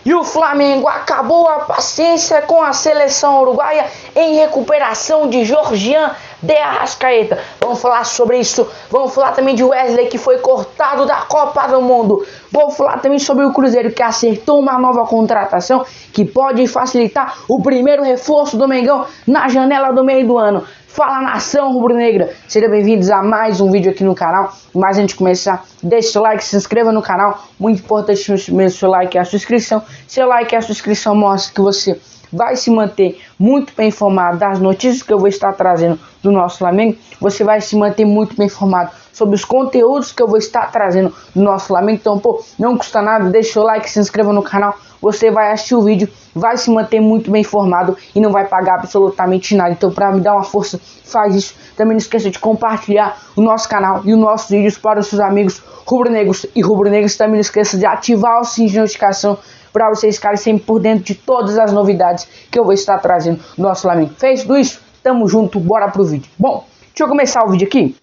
E o Flamengo acabou a paciência com a seleção uruguaia em recuperação de Georgian de Arrascaeta. Vamos falar sobre isso. Vamos falar também de Wesley, que foi cortado da Copa do Mundo. Vamos falar também sobre o Cruzeiro, que acertou uma nova contratação que pode facilitar o primeiro reforço do Mengão na janela do meio do ano. Fala, nação rubro-negra, sejam bem-vindos a mais um vídeo aqui no canal. Mas antes de começar, deixe seu like, se inscreva no canal. Muito importante mesmo seu like e a sua inscrição. Seu like e a sua inscrição mostra que você vai se manter muito bem informado das notícias que eu vou estar trazendo do nosso Flamengo. Você vai se manter muito bem informado sobre os conteúdos que eu vou estar trazendo do nosso Flamengo. Então, não custa nada, deixe seu like, se inscreva no canal. Você vai assistir o vídeo, vai se manter muito bem informado e não vai pagar absolutamente nada. Então, para me dar uma força, faz isso. Também não esqueça de compartilhar o nosso canal e os nossos vídeos para os seus amigos rubro-negros e rubro-negras. Também não esqueça de ativar o sininho de notificação para vocês ficarem sempre por dentro de todas as novidades que eu vou estar trazendo no nosso Flamengo. Fez tudo isso? Tamo junto, bora pro vídeo. Bom, deixa eu começar o vídeo aqui,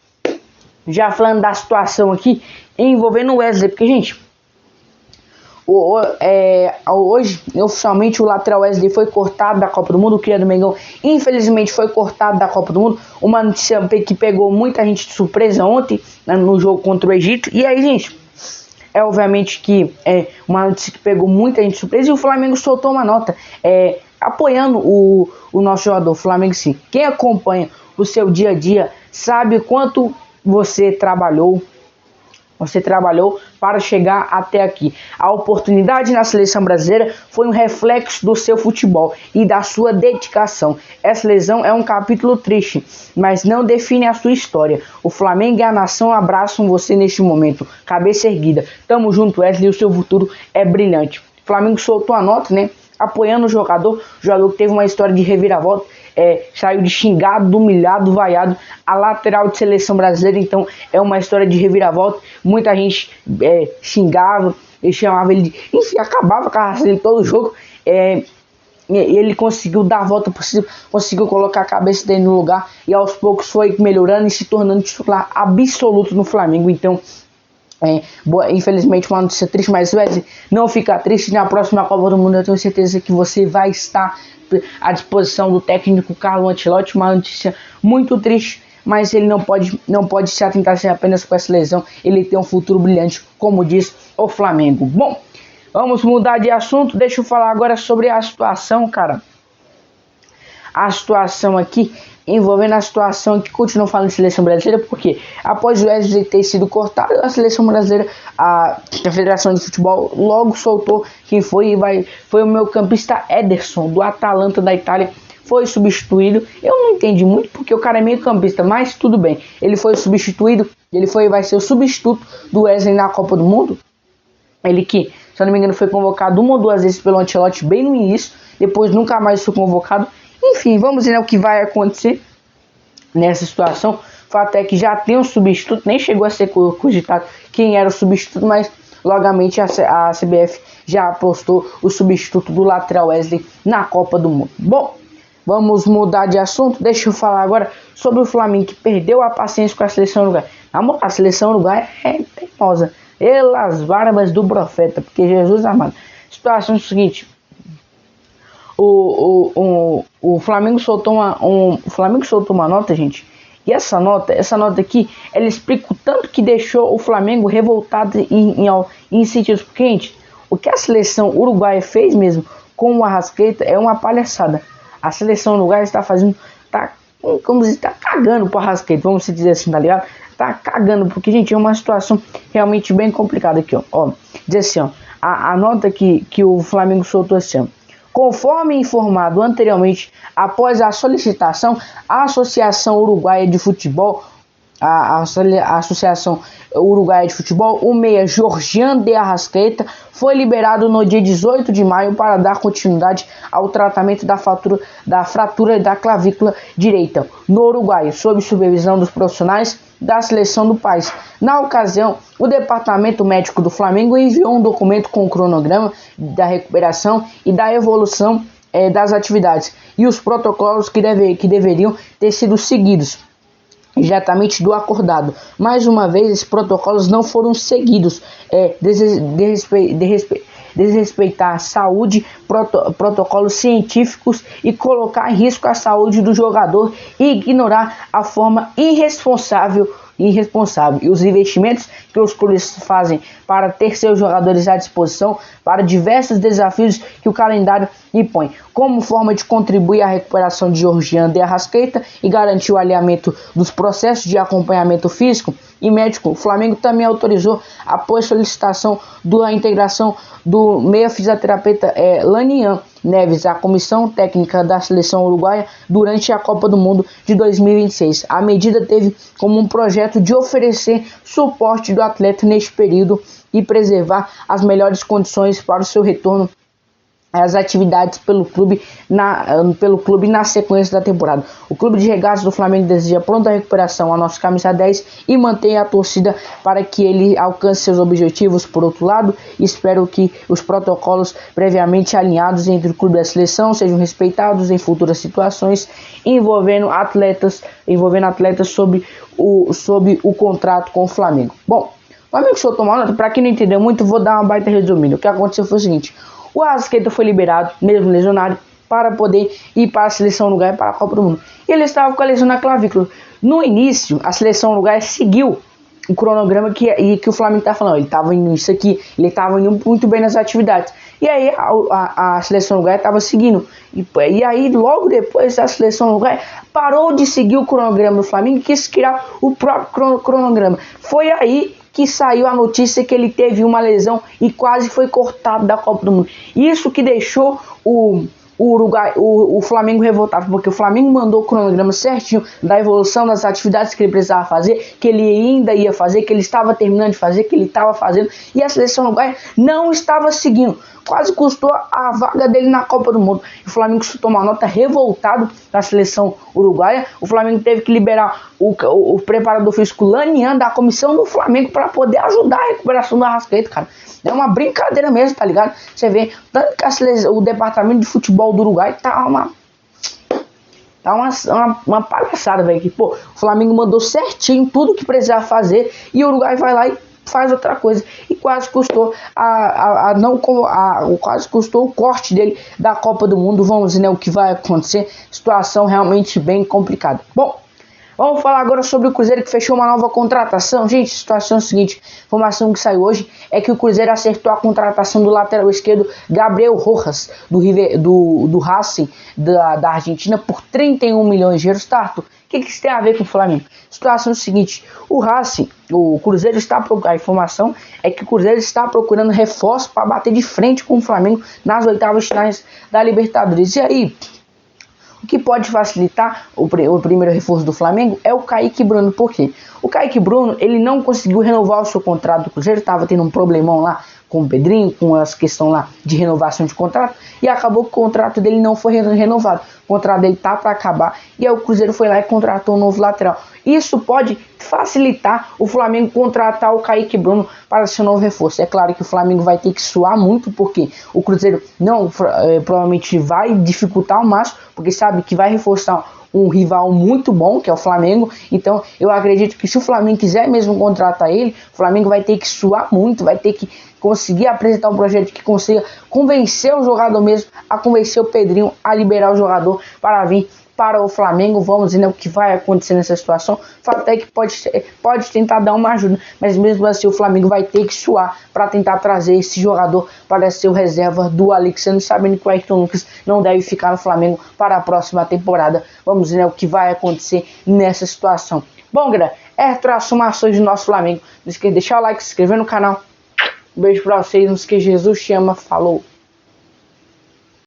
já falando da situação aqui envolvendo o Wesley, porque, gente, hoje, oficialmente, o lateral Wesley foi cortado da Copa do Mundo. O cria do Mengão, infelizmente, foi cortado da Copa do Mundo. Uma notícia que pegou muita gente de surpresa ontem, né, no jogo contra o Egito. E aí, gente, obviamente que é uma notícia que pegou muita gente de surpresa. E o Flamengo soltou uma nota apoiando o nosso jogador. O Flamengo, sim. Quem acompanha o seu dia a dia sabe quanto você trabalhou para chegar até aqui. A oportunidade na seleção brasileira foi um reflexo do seu futebol e da sua dedicação. Essa lesão é um capítulo triste, mas não define a sua história. O Flamengo e a nação abraçam você neste momento. Cabeça erguida. Tamo junto, Wesley, o seu futuro é brilhante. O Flamengo soltou a nota, né, apoiando o jogador que teve uma história de reviravolta. Saiu de xingado, humilhado, vaiado a lateral de seleção brasileira. Então é uma história de reviravolta. Muita gente xingava, chamava ele de... Enfim, acabava com a raça dele todo o jogo. Ele conseguiu dar a volta por cima, conseguiu colocar a cabeça dele no lugar e aos poucos foi melhorando e se tornando titular absoluto no Flamengo. Então, infelizmente, uma notícia triste, mas Wesley, não fica triste. Na próxima Copa do Mundo eu tenho certeza que você vai estar à disposição do técnico Carlo Ancelotti. Uma notícia muito triste, mas ele não pode se atentar apenas com essa lesão. Ele tem um futuro brilhante, como diz o Flamengo. Bom, vamos mudar de assunto. Deixa eu falar agora sobre a situação, cara. A situação aqui envolvendo a situação que continua falando de seleção brasileira, porque após o Wesley ter sido cortado, a seleção brasileira, a Federação de Futebol logo soltou quem foi o meu campista Ederson, do Atalanta da Itália. Foi substituído. Eu não entendi muito porque o cara é meio campista, mas tudo bem. Ele foi substituído, vai ser o substituto do Wesley na Copa do Mundo. Ele que, se eu não me engano, foi convocado uma ou duas vezes pelo Ancelotti bem no início, depois nunca mais foi convocado. Enfim, vamos ver o que vai acontecer nessa situação. O fato é que já tem um substituto, nem chegou a ser cogitado quem era o substituto, mas logamente a CBF já apostou o substituto do lateral Wesley na Copa do Mundo. Bom, vamos mudar de assunto. Deixa eu falar agora sobre o Flamengo, que perdeu a paciência com a seleção uruguaia. A seleção uruguaia é teimosa, pelas barbas do profeta, porque Jesus amado. Situação é o seguinte: o Flamengo soltou uma nota, gente. E essa nota aqui, ela explica o tanto que deixou o Flamengo revoltado em sentidos. Porque, gente, o que a seleção uruguaia fez mesmo com o Arrascaeta é uma palhaçada. A seleção uruguaia está cagando pro Arrascaeta, vamos dizer assim, tá ligado? Tá cagando, porque, gente, é uma situação realmente bem complicada aqui, ó. Diz assim, ó, a nota que o Flamengo soltou assim, ó. Conforme informado anteriormente, após a solicitação, a Associação Uruguaia de Futebol, o meia Georgian de Arrascaeta foi liberado no dia 18 de maio para dar continuidade ao tratamento da fratura da clavícula direita no Uruguai, sob supervisão dos profissionais da seleção do país. Na ocasião, o departamento médico do Flamengo enviou um documento com o cronograma da recuperação e da evolução das atividades e os protocolos que deveriam ter sido seguidos diretamente do acordado. Mais uma vez, esses protocolos não foram seguidos, desrespeitar a saúde, protocolos científicos e colocar em risco a saúde do jogador e ignorar a forma irresponsável e os investimentos que os clubes fazem para ter seus jogadores à disposição para diversos desafios que o calendário impõe, como forma de contribuir à recuperação de Georgian de Arrascaeta e garantir o alinhamento dos processos de acompanhamento físico e médico. O Flamengo também autorizou, após solicitação da integração do meia fisioterapeuta Lanian Neves à comissão técnica da seleção uruguaia durante a Copa do Mundo de 2026. A medida teve como um projeto de oferecer suporte do atleta neste período e preservar as melhores condições para o seu retorno às atividades pelo clube na sequência da temporada. O clube de regatas do Flamengo deseja pronta recuperação a nosso camisa 10 e mantém a torcida para que ele alcance seus objetivos. Por outro lado, espero que os protocolos previamente alinhados entre o clube e a seleção sejam respeitados em futuras situações envolvendo atletas sob o contrato com o Flamengo. Bom, o Flamengo soltou uma nota. Para quem não entendeu muito, vou dar uma baita resumida. O que aconteceu foi o seguinte: o Arrascaeta foi liberado, mesmo lesionado, para poder ir para a seleção uruguaia para a Copa do Mundo. E ele estava com a lesão na clavícula. No início, a seleção uruguaia seguiu o cronograma que o Flamengo está falando. Ele estava indo isso aqui, ele estava indo muito bem nas atividades. E aí a seleção uruguaia estava seguindo. E aí logo depois a seleção uruguaia parou de seguir o cronograma do Flamengo e quis criar o próprio cronograma. Foi aí que saiu a notícia que ele teve uma lesão e quase foi cortado da Copa do Mundo. Isso que deixou o Flamengo revoltado, porque o Flamengo mandou o cronograma certinho da evolução das atividades que ele precisava fazer, que ele ainda ia fazer, que ele estava terminando de fazer, que ele estava fazendo, e a seleção uruguaia não estava seguindo. Quase custou a vaga dele na Copa do Mundo. O Flamengo tomou uma nota revoltado da seleção uruguaia. O Flamengo teve que liberar o preparador físico Lanian da comissão do Flamengo para poder ajudar a recuperação do Arrascaeta, cara. É uma brincadeira mesmo, tá ligado? Você vê, tanto que o departamento de futebol do Uruguai tá uma palhaçada, velho. O Flamengo mandou certinho tudo que precisava fazer e o Uruguai vai lá e faz outra coisa. E quase custou quase custou o corte dele da Copa do Mundo. Vamos ver, né, o que vai acontecer. Situação realmente bem complicada. Bom, vamos falar agora sobre o Cruzeiro, que fechou uma nova contratação. Gente, a situação é a seguinte: a informação que saiu hoje é que o Cruzeiro acertou a contratação do lateral esquerdo Gabriel Rojas, do Racing da Argentina, por 31 milhões de euros. Tarto, o que isso tem a ver com o Flamengo? A situação é a seguinte: o Cruzeiro está procurando, a informação é que o Cruzeiro está procurando reforço para bater de frente com o Flamengo nas oitavas finais da Libertadores. E aí, o que pode facilitar o primeiro reforço do Flamengo é o Kaique Bruno. Por quê? O Kaique Bruno, ele não conseguiu renovar o seu contrato do Cruzeiro, estava tendo um problemão lá com o Pedrinho, com as questões lá de renovação de contrato, e acabou que o contrato dele não foi renovado. O contrato dele tá para acabar, e aí o Cruzeiro foi lá e contratou um novo lateral. Isso pode facilitar o Flamengo contratar o Kaique Bruno para ser novo reforço. É claro que o Flamengo vai ter que suar muito, porque o Cruzeiro provavelmente vai dificultar ao máximo, porque sabe que vai reforçar um rival muito bom, que é o Flamengo. Então eu acredito que se o Flamengo quiser mesmo contratar ele, o Flamengo vai ter que suar muito, vai ter que conseguir apresentar um projeto que consiga convencer o jogador mesmo, a convencer o Pedrinho a liberar o jogador para vir para o Flamengo. Vamos ver, né, o que vai acontecer nessa situação. O fato é que pode tentar dar uma ajuda, mas mesmo assim o Flamengo vai ter que suar para tentar trazer esse jogador para ser o reserva do Alexandre, sabendo que o Ayrton Lucas não deve ficar no Flamengo para a próxima temporada. Vamos ver, né, o que vai acontecer nessa situação. Bom, galera, transformações do nosso Flamengo. Não esqueça de deixar o like, se inscrever no canal. Um beijo pra vocês, não esqueça, Jesus te ama, falou!